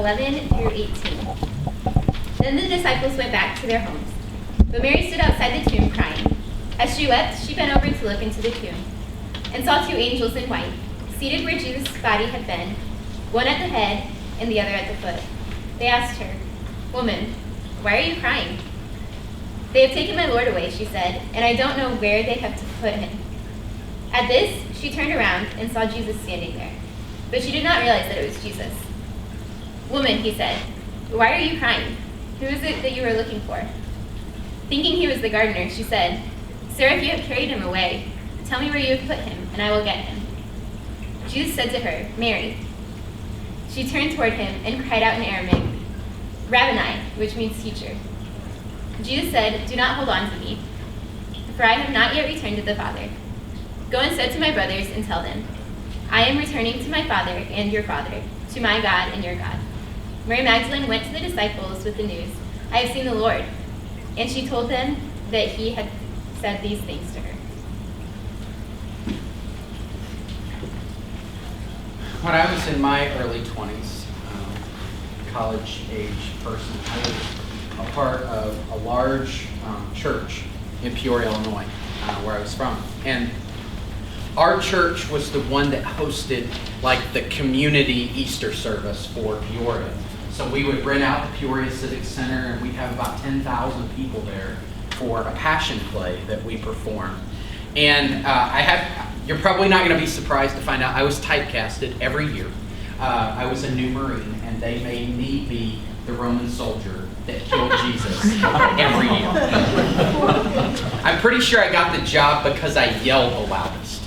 11 through 18. Then the disciples went back to their homes. But Mary stood outside the tomb crying. As she wept, she bent over to look into the tomb and saw two angels in white, seated where Jesus' body had been, one at the head and the other at the foot. They asked her, "Woman, why are you crying?" "They have taken my Lord away," she said, "and I don't know where they have put him." At this, she turned around and saw Jesus standing there, but she did not realize that it was Jesus. "Woman," he said, "why are you crying? Who is it that you are looking for?" Thinking he was the gardener, she said, "Sir, if you have carried him away, tell me where you have put him, and I will get him." Jesus said to her, "Mary." She turned toward him and cried out in Aramaic, "Rabboni," which means teacher. Jesus said, "Do not hold on to me, for I have not yet returned to the Father. Go instead to my brothers and tell them, I am returning to my Father and your Father, to my God and your God." Mary Magdalene went to the disciples with the news, "I have seen the Lord." And she told them that he had said these things to her. When I was in my early 20s, college-age person, I was a part of a large church in Peoria, Illinois, where I was from. And our church was the one that hosted like the community Easter service for Peoria. So we would rent out the Peoria Civic Center, and we'd have about 10,000 people there for a passion play that we performed. And you're probably not going to be surprised to find out I was typecasted every year. I was a new Marine, and they made me be the Roman soldier that killed Jesus every year. I'm pretty sure I got the job because I yelled the loudest.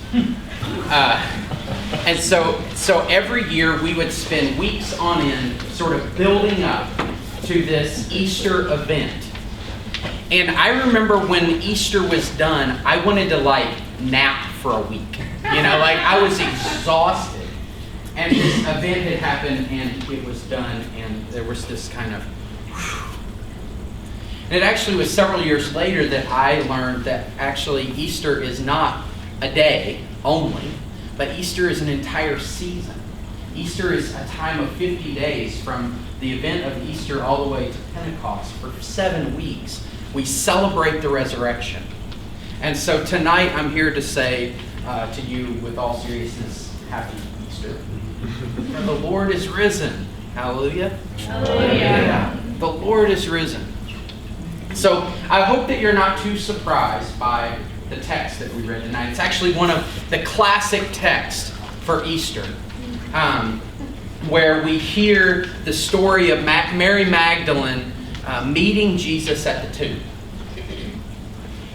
And so every year we would spend weeks on end sort of building up to this Easter event. And I remember when Easter was done, I wanted to nap for a week. I was exhausted. And this event had happened and it was done, and there was this kind of And it actually was several years later that I learned that actually Easter is not a day only, but Easter is an entire season. Easter is a time of 50 days from the event of Easter all the way to Pentecost. For 7 weeks, we celebrate the resurrection. And so tonight I'm here to say to you with all seriousness, Happy Easter. For the Lord is risen. Hallelujah. Hallelujah. The Lord is risen. So I hope that you're not too surprised by the text that we read tonight. It's actually one of the classic texts for Easter, where we hear the story of Mary Magdalene meeting Jesus at the tomb.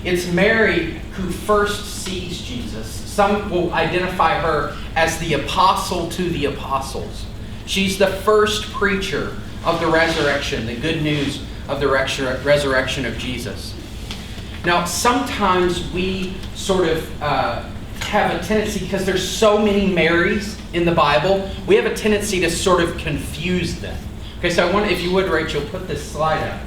It's Mary who first sees Jesus. Some will identify her as the apostle to the apostles. She's the first preacher of the resurrection, the good news of the resurrection of Jesus. Now, sometimes we sort of have a tendency, because there's so many Marys in the Bible, we have a tendency to sort of confuse them. Okay, so I want, if you would, Rachel, put this slide up.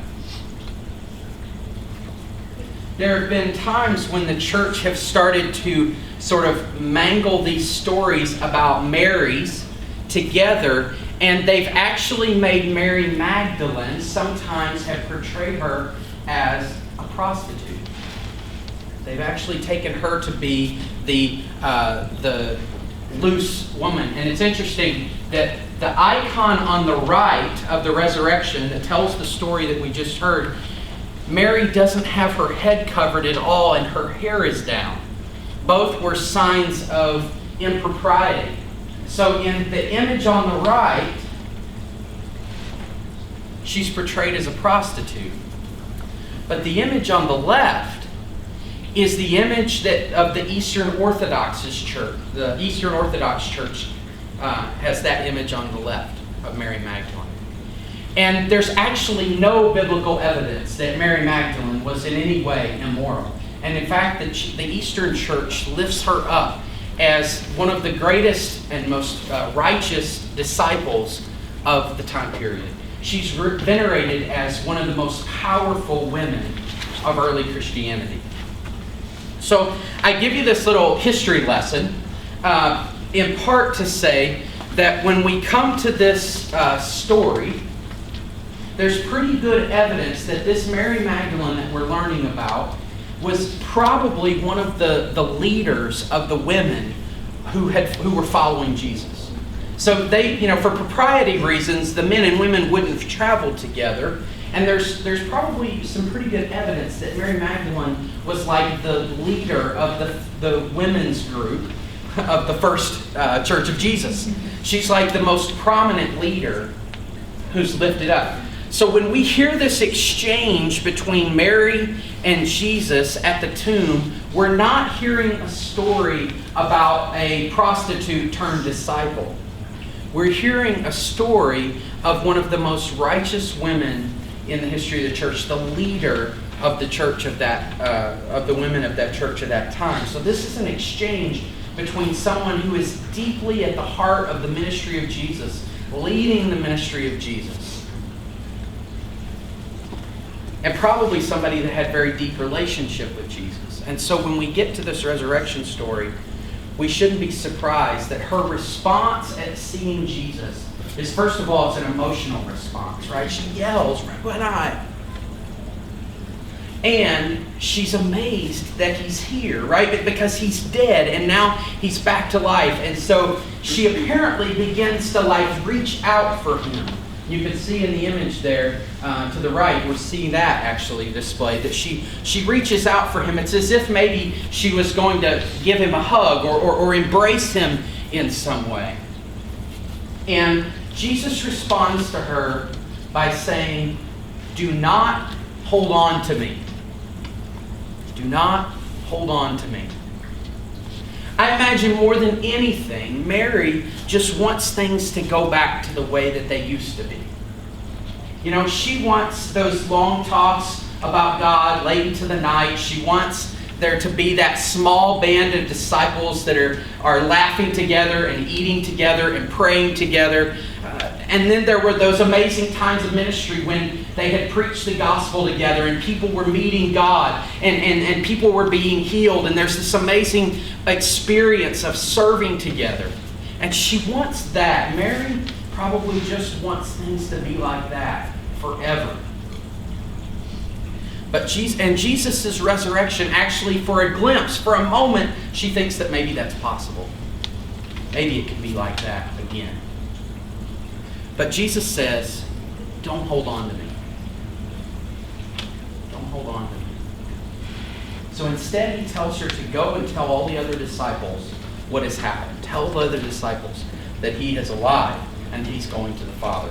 There have been times when the church have started to sort of mangle these stories about Marys together, and they've actually made Mary Magdalene, sometimes have portrayed her as a prostitute. They've actually taken her to be the loose woman. And it's interesting that the icon on the right of the resurrection that tells the story that we just heard, Mary doesn't have her head covered at all and her hair is down. Both were signs of impropriety. So in the image on the right, she's portrayed as a prostitute. But the image on the left is the image of the Eastern Orthodox Church. The Eastern Orthodox Church has that image on the left of Mary Magdalene. And there's actually no biblical evidence that Mary Magdalene was in any way immoral. And in fact, the Eastern Church lifts her up as one of the greatest and most righteous disciples of the time period. She's venerated as one of the most powerful women of early Christianity. So I give you this little history lesson, in part to say that when we come to this story, there's pretty good evidence that this Mary Magdalene that we're learning about was probably one of the leaders of the women who were following Jesus. So they, for propriety reasons, the men and women wouldn't have traveled together. And there's probably some pretty good evidence that Mary Magdalene was like the leader of the women's group of the first Church of Jesus. She's like the most prominent leader who's lifted up. So when we hear this exchange between Mary and Jesus at the tomb, we're not hearing a story about a prostitute turned disciple. We're hearing a story of one of the most righteous women in the history of the church, the leader of the church of the women of that church at that time. So this is an exchange between someone who is deeply at the heart of the ministry of Jesus, leading the ministry of Jesus, and probably somebody that had very deep relationship with Jesus. And so when we get to this resurrection story, we shouldn't be surprised that her response at seeing Jesus is, first of all, it's an emotional response, right? She yells, "Rabbi!" And she's amazed that he's here, right? Because he's dead and now he's back to life. And so she apparently begins to reach out for him. You can see in the image there to the right, we're seeing that actually displayed, that she reaches out for him. It's as if maybe she was going to give him a hug or embrace him in some way. And Jesus responds to her by saying, "Do not hold on to me. Do not hold on to me." I imagine more than anything, Mary just wants things to go back to the way that they used to be. She wants those long talks about God late into the night. She wants there to be that small band of disciples that are laughing together and eating together and praying together. And then there were those amazing times of ministry when they had preached the gospel together and people were meeting God and people were being healed. And there's this amazing experience of serving together. And she wants that. Mary probably just wants things to be like that forever. But Jesus' resurrection, actually for a glimpse, for a moment, she thinks that maybe that's possible. Maybe it could be like that again. But Jesus says, "Don't hold on to me. Don't hold on to me." So instead, he tells her to go and tell all the other disciples what has happened. Tell the other disciples that he is alive and he's going to the Father.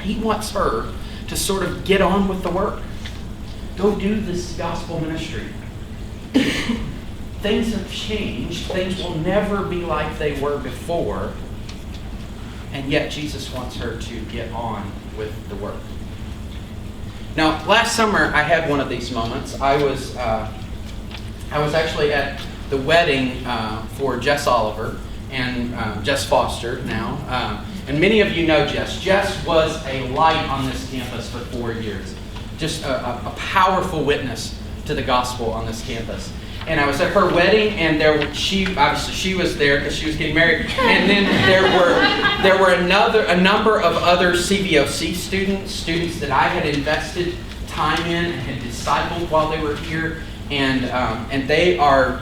He wants her to sort of get on with the work. Go do this gospel ministry. Things have changed. Things will never be like they were before. And yet Jesus wants her to get on with the work. Now, last summer I had one of these moments. I was actually at the wedding for Jess Oliver and Jess Foster now. And many of you know Jess. Jess was a light on this campus for 4 years. Just a powerful witness to the gospel on this campus. And I was at her wedding, and she was there because she was getting married. And then there were a number of other CVOC students that I had invested time in and had discipled while they were here, and they are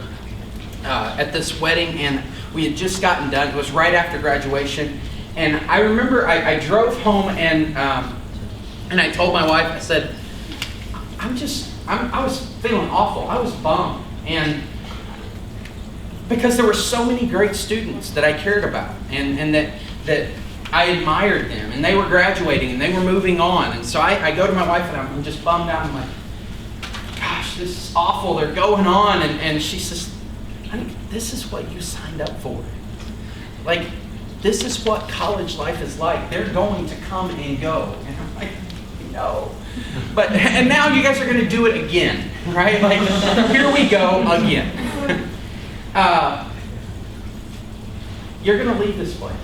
at this wedding, and we had just gotten done. It was right after graduation, and I remember I drove home and I told my wife, I said, I was feeling awful. I was bummed. And because there were so many great students that I cared about and that I admired them, and they were graduating and they were moving on. And so I go to my wife and I'm just bummed out. I'm like, gosh, this is awful. They're going on. And she says, honey, this is what you signed up for. Like, this is what college life is like. They're going to come and go. And I'm like, no. And now you guys are going to do it again, right? Like, here we go again. You're going to leave this place,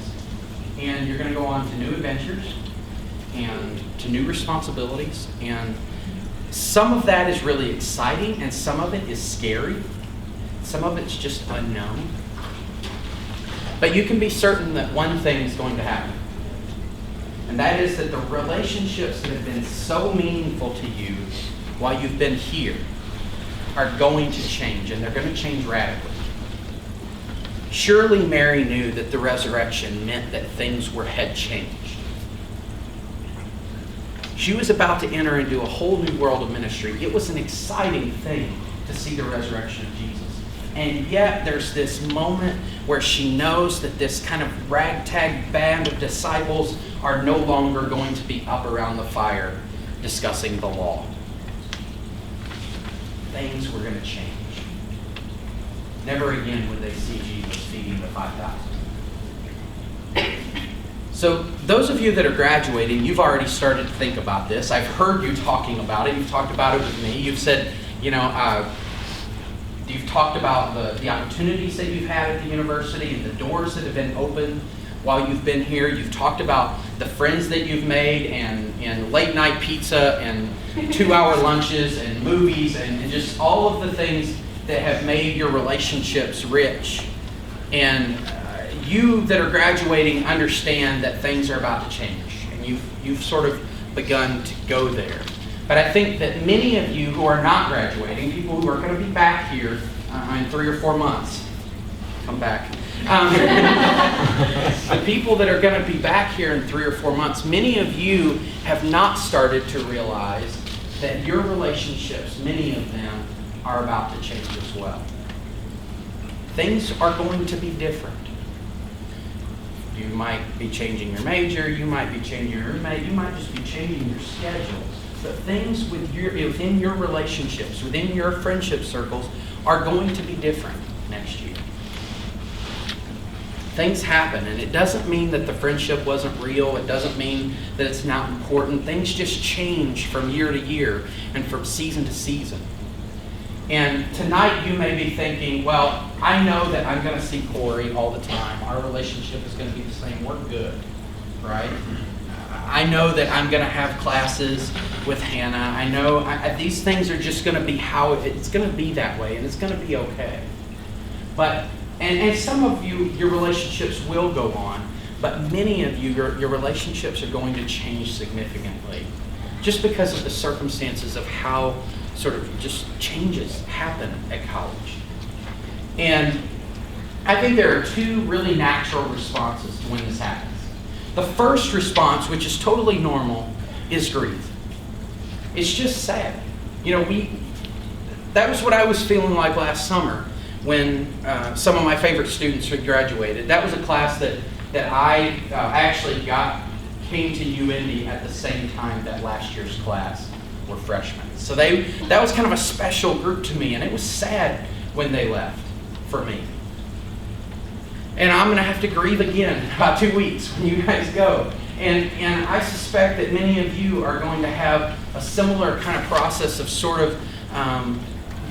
and you're going to go on to new adventures and to new responsibilities. And some of that is really exciting, and some of it is scary. Some of it's just unknown. But you can be certain that one thing is going to happen. And that is that the relationships that have been so meaningful to you while you've been here are going to change, and they're going to change radically. Surely Mary knew that the resurrection meant that things had changed. She was about to enter into a whole new world of ministry. It was an exciting thing to see the resurrection of Jesus. And yet there's this moment where she knows that this kind of ragtag band of disciples are no longer going to be up around the fire discussing the law. Things were going to change. Never again would they see Jesus feeding the 5,000. So those of you that are graduating, you've already started to think about this. I've heard you talking about it. You've talked about it with me. You've said, you've talked about the opportunities that you've had at the university and the doors that have been opened while you've been here. You've talked about the friends that you've made and late night pizza and 2-hour lunches and movies and just all of the things that have made your relationships rich. And you that are graduating understand that things are about to change. And you've sort of begun to go there. But I think that many of you who are not graduating, people who are going to be back here in 3 or 4 months, come back. The people that are going to be back here in 3 or 4 months, many of you have not started to realize that your relationships, many of them, are about to change as well. Things are going to be different. You might be changing your major, you might be changing your roommate, you might just be changing your schedule. But things within your relationships, within your friendship circles, are going to be different next year. Things happen, and it doesn't mean that the friendship wasn't real. It doesn't mean that it's not important. Things just change from year to year and from season to season. And tonight you may be thinking, well, I know that I'm going to see Corey all the time. Our relationship is going to be the same. We're good, right? I know that I'm going to have classes with Hannah. I know these things are just going to be how it's going to be that way, and it's going to be okay. But and some of you, your relationships will go on, but many of you, your relationships are going to change significantly, just because of the circumstances of how sort of just changes happen at college. And I think there are 2 really natural responses to when this happens. The first response, which is totally normal, is grief. It's just sad. That was what I was feeling like last summer when some of my favorite students had graduated. That was a class that I actually came to UIndy at the same time that last year's class were freshmen. So that was kind of a special group to me, and it was sad when they left for me. And I'm going to have to grieve again in about 2 weeks when you guys go. And I suspect that many of you are going to have a similar kind of process of sort of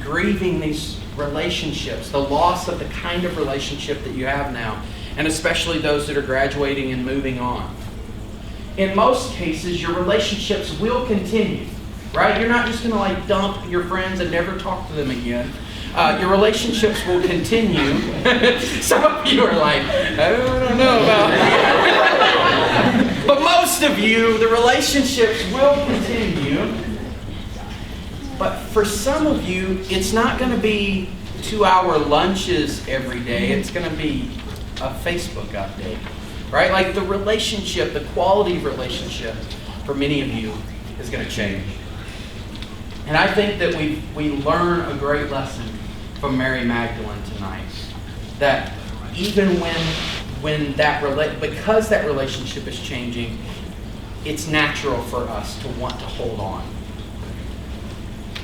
grieving these relationships, the loss of the kind of relationship that you have now, and especially those that are graduating and moving on. In most cases, your relationships will continue, right? You're not just going to dump your friends and never talk to them again. Your relationships will continue. Some of you are like, I don't know about that. But most of you, the relationships will continue. But for some of you, it's not going to be 2-hour lunches every day. It's going to be a Facebook update, right? Like the relationship, the quality of relationship for many of you is going to change. And I think that we learn a great lesson from Mary Magdalene tonight. That even because that relationship is changing, it's natural for us to want to hold on.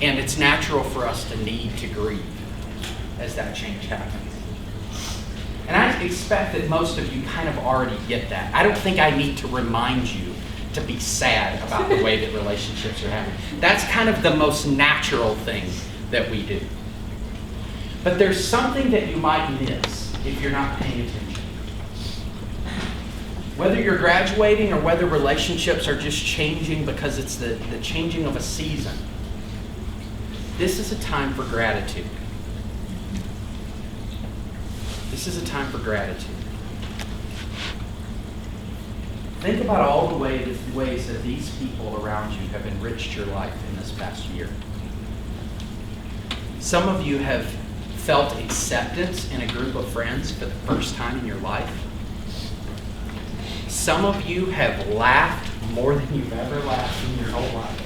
And it's natural for us to need to grieve as that change happens. And I expect that most of you kind of already get that. I don't think I need to remind you to be sad about the way that relationships are happening. That's kind of the most natural thing that we do. But there's something that you might miss if you're not paying attention. Whether you're graduating or whether relationships are just changing because it's the changing of a season, this is a time for gratitude. This is a time for gratitude. Think about all the ways that these people around you have enriched your life in this past year. Some of you have felt acceptance in a group of friends for the first time in your life. Some of you have laughed more than you've ever laughed in your whole life.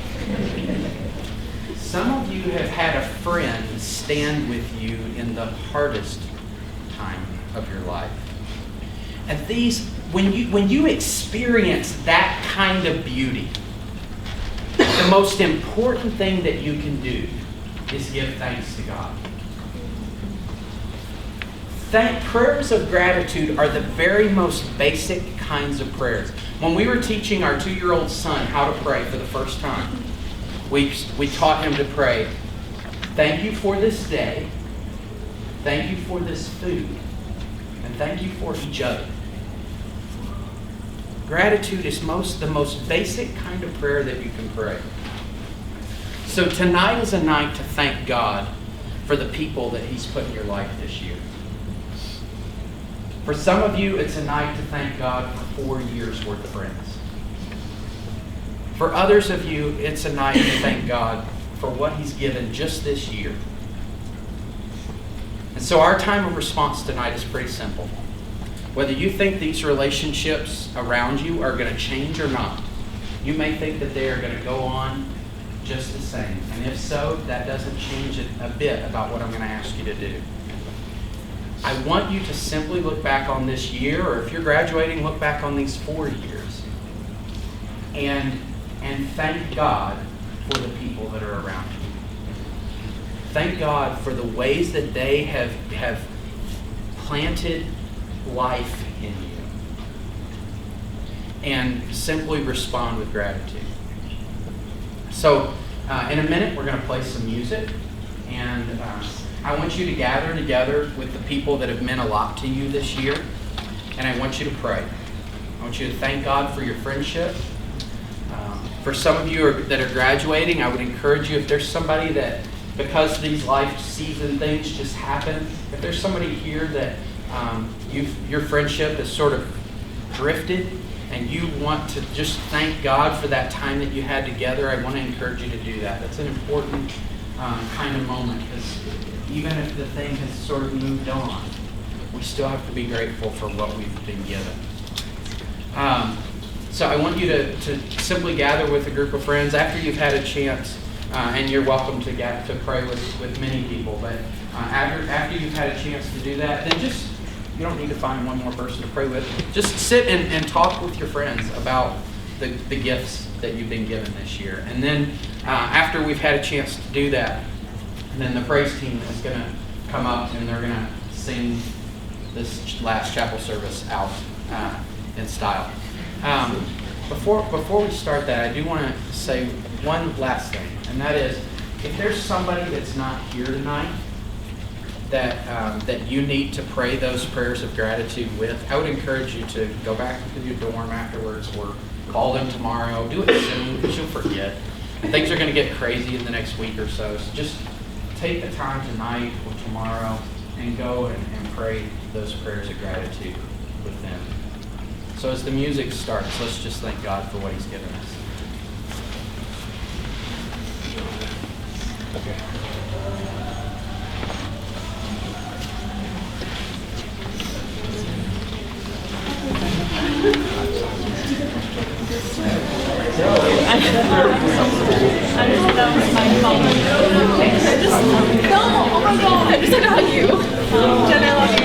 Some of you have had a friend stand with you in the hardest time of your life. And when you experience that kind of beauty, the most important thing that you can do is give thanks to God. Prayers of gratitude are the very most basic kinds of prayers. When we were teaching our 2-year-old son how to pray for the first time, we taught him to pray, thank you for this day, thank you for this food, and thank you for each other. Gratitude is the most basic kind of prayer that you can pray. So tonight is a night to thank God for the people that He's put in your life this year. For some of you, it's a night to thank God for 4 years' worth of friends. For others of you, it's a night to thank God for what He's given just this year. And so our time of response tonight is pretty simple. Whether you think these relationships around you are going to change or not, you may think that they are going to go on just the same. And if so, that doesn't change it a bit about what I'm going to ask you to do. I want you to simply look back on this year, or if you're graduating, look back on these 4 years and thank God for the people that are around you. Thank God for the ways that they have planted life in you. And simply respond with gratitude. So, in a minute, we're going to play some music. And I want you to gather together with the people that have meant a lot to you this year. And I want you to pray. I want you to thank God for your friendship. For some of you that are graduating, I would encourage you, if there's somebody that, because these life season things just happen, if there's somebody here that your friendship has sort of drifted and you want to just thank God for that time that you had together, I want to encourage you to do that. That's an important kind of moment, because even if the thing has sort of moved on, we still have to be grateful for what we've been given. So I want you to simply gather with a group of friends after you've had a chance, and you're welcome to pray with many people, but after you've had a chance to do that, then you don't need to find one more person to pray with. Just sit and talk with your friends about the gifts that you've been given this year. And then after we've had a chance to do that, then the praise team is going to come up and they're going to sing this last chapel service out in style. Before we start that, I do want to say one last thing, and that is, if there's somebody that's not here tonight that you need to pray those prayers of gratitude with, I would encourage you to go back to your dorm afterwards or call them tomorrow. Do it soon, because you'll forget. And things are going to get crazy in the next week or so. So just take the time tonight or tomorrow and go and pray those prayers of gratitude with them. So as the music starts, let's just thank God for what He's given us. Okay. I just gonna hug you. Jen, I love you.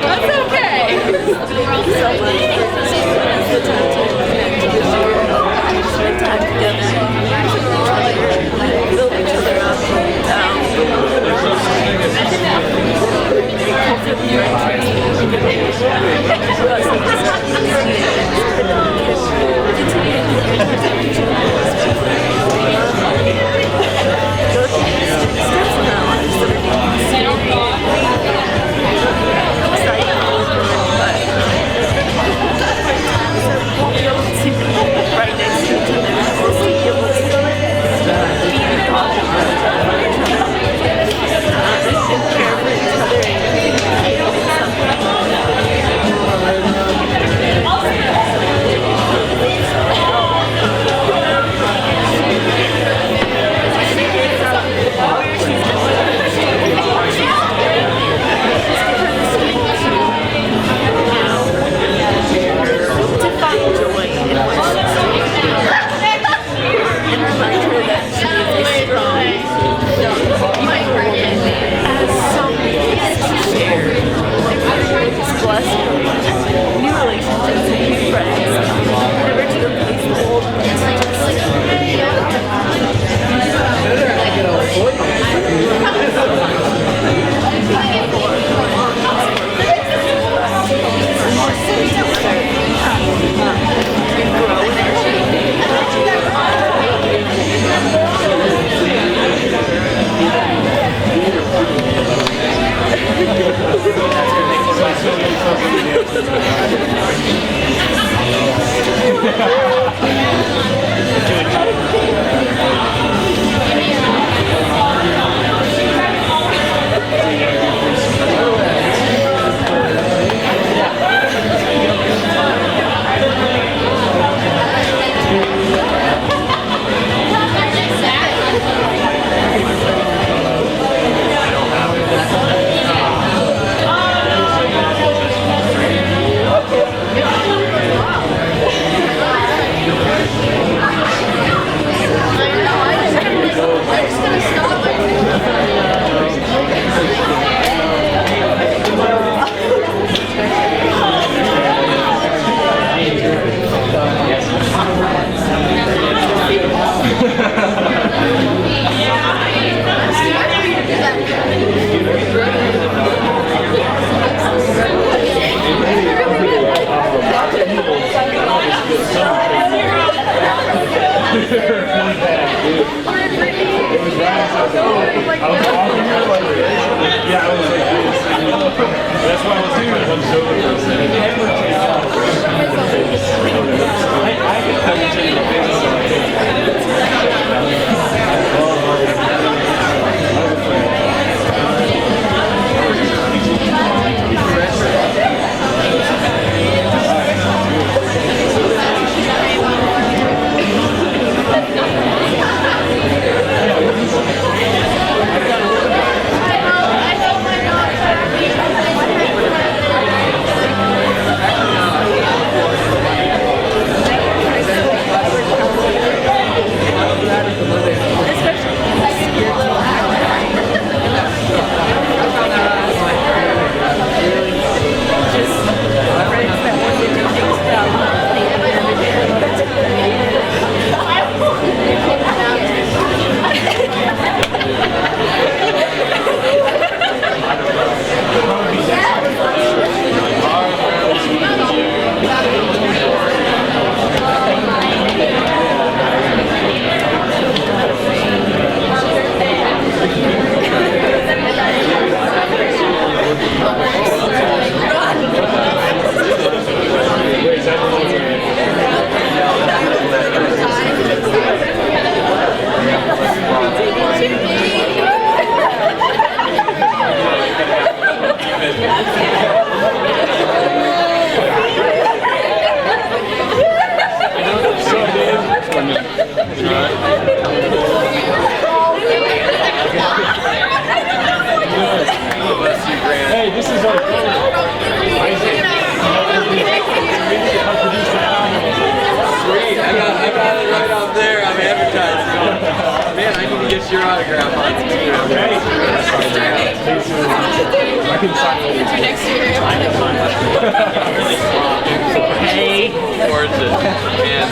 That's okay. your autograph on it too. I can sign it. Next year. Hey. Gorgeous. And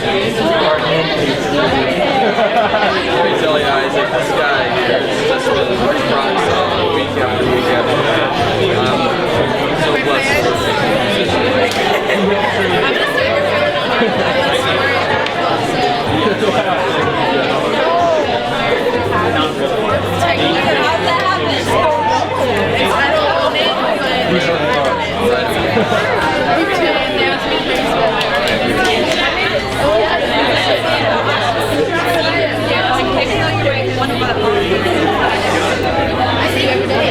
let me tell you, Isaac, this guy here has just been rock solid week after week after week. I'm so blessed to see him. I'm gonna stay your How'd that happen? I don't know name, I see you every day.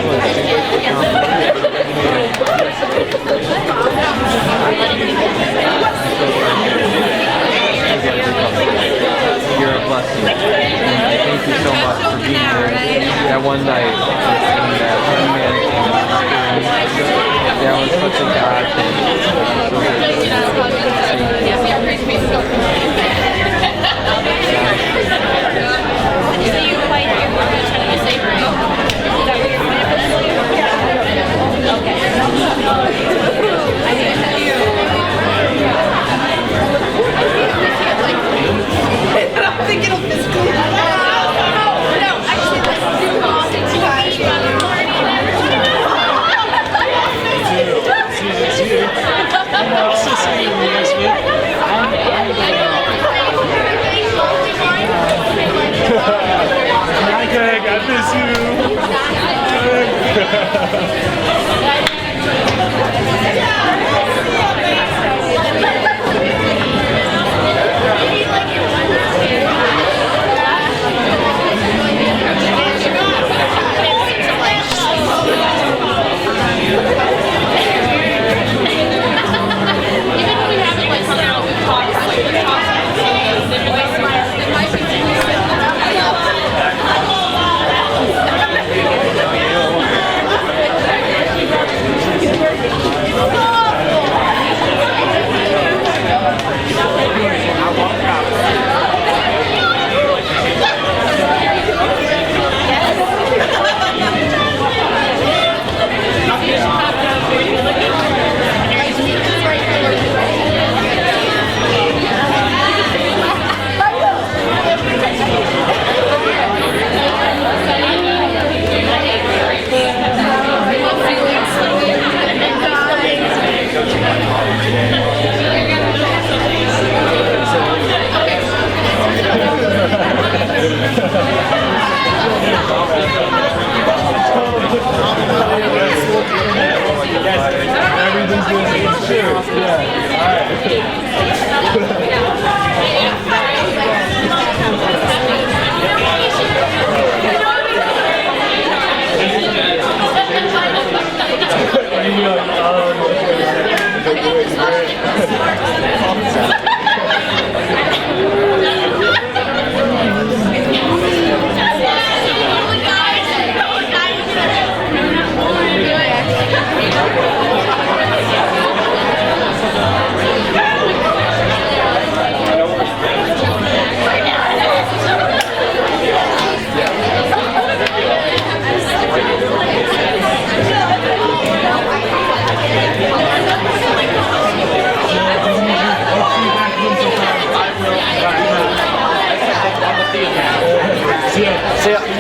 You're a blessing. Thank you so much for being here. That one night, and that one man came and that was such a God thing. So you like you're trying to be safe, right? Is that what you're okay. I think you. I don't think it'll physically. No, actually, let's do Everything's good. Sure. Yeah. All See ya.